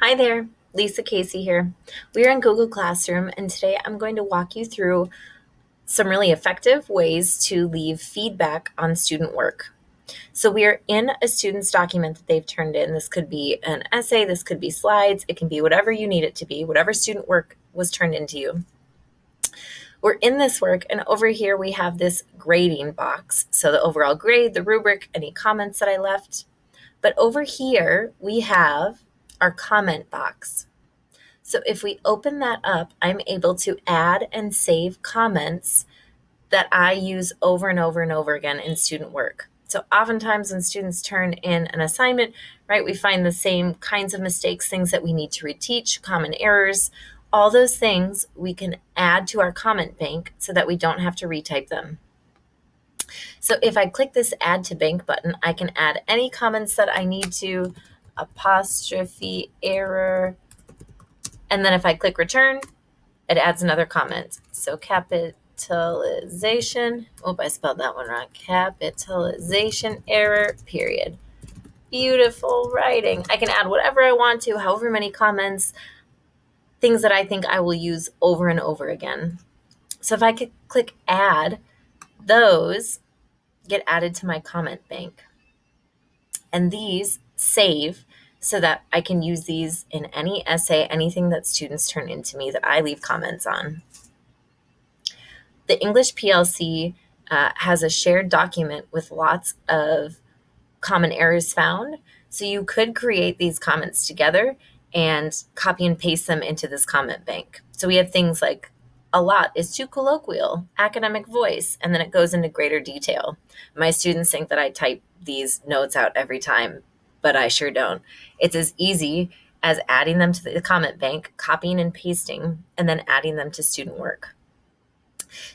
Hi there, Lisa Casey here. We are in Google Classroom, and today I'm going to walk you through some really effective ways to leave feedback on student work. So, we are in a student's document that they've turned in. This could be an essay, this could be slides, it can be whatever you need it to be, whatever student work was turned into you. We're in this work, and over here we have this grading box. So, the overall grade, the rubric, any comments that I left. But over here we have our comment box. So if we open that up, I'm able to add and save comments that I use over and over and over again in student work. So oftentimes when students turn in an assignment, right, we find the same kinds of mistakes, things that we need to reteach, common errors, all those things we can add to our comment bank so that we don't have to retype them. So if I click this add to bank button, I can add any comments that I need to, apostrophe error, and then if I click return, it adds another comment. So capitalization, I spelled that one wrong. Capitalization error, period. Beautiful writing. I can add whatever I want to, however many comments, things that I think I will use over and over again. So if I could click add, those get added to my comment bank. And these save so that I can use these in any essay, anything that students turn into me that I leave comments on. The English PLC has a shared document with lots of common errors found. So you could create these comments together and copy and paste them into this comment bank. So we have things like a lot is too colloquial, academic voice, and then it goes into greater detail. My students think that I type these notes out every time, but I sure don't. It's as easy as adding them to the comment bank, copying and pasting, and then adding them to student work.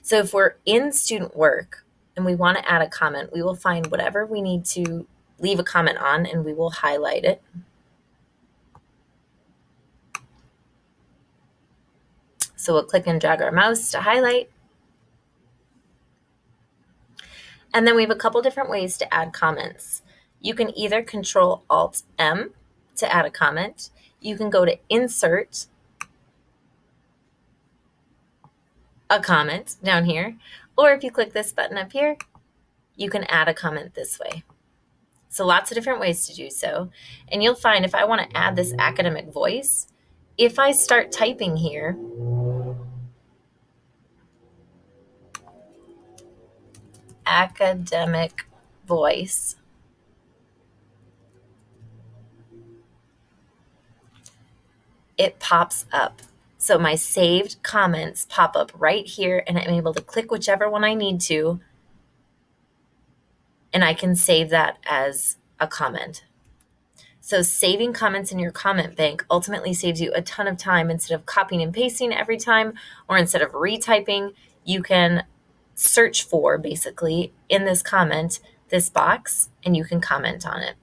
So if we're in student work and we want to add a comment, we will find whatever we need to leave a comment on and we will highlight it. So we'll click and drag our mouse to highlight. And then we have a couple different ways to add comments. You can either Control Alt M to add a comment. You can go to Insert a comment down here. Or if you click this button up here, you can add a comment this way. So lots of different ways to do so. And you'll find if I want to add this academic voice, if I start typing here, academic voice, it pops up. So my saved comments pop up right here, and I'm able to click whichever one I need to, and I can save that as a comment. So saving comments in your comment bank ultimately saves you a ton of time. Instead of copying and pasting every time, or instead of retyping, you can search for, basically, in this comment, this box, and you can comment on it.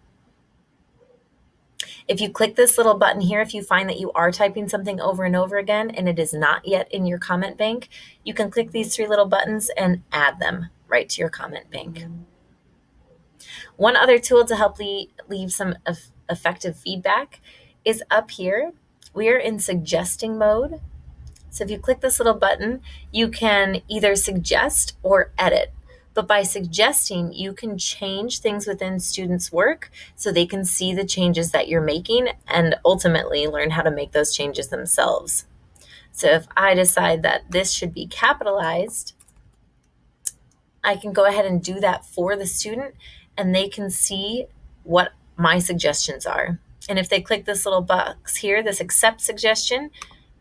If you click this little button here, if you find that you are typing something over and over again and it is not yet in your comment bank, you can click these three little buttons and add them right to your comment bank. One other tool to help leave some effective feedback is up here. We are in suggesting mode. So if you click this little button, you can either suggest or edit. But by suggesting, you can change things within students' work so they can see the changes that you're making and ultimately learn how to make those changes themselves. So if I decide that this should be capitalized, I can go ahead and do that for the student, and they can see what my suggestions are. And if they click this little box here, this accept suggestion,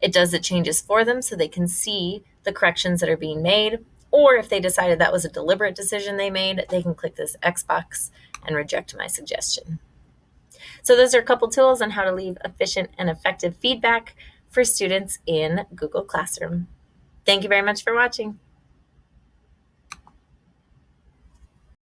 it does the changes for them so they can see the corrections that are being made. Or if they decided that was a deliberate decision they made, they can click this X box and reject my suggestion. So those are a couple tools on how to leave efficient and effective feedback for students in Google Classroom. Thank you very much for watching.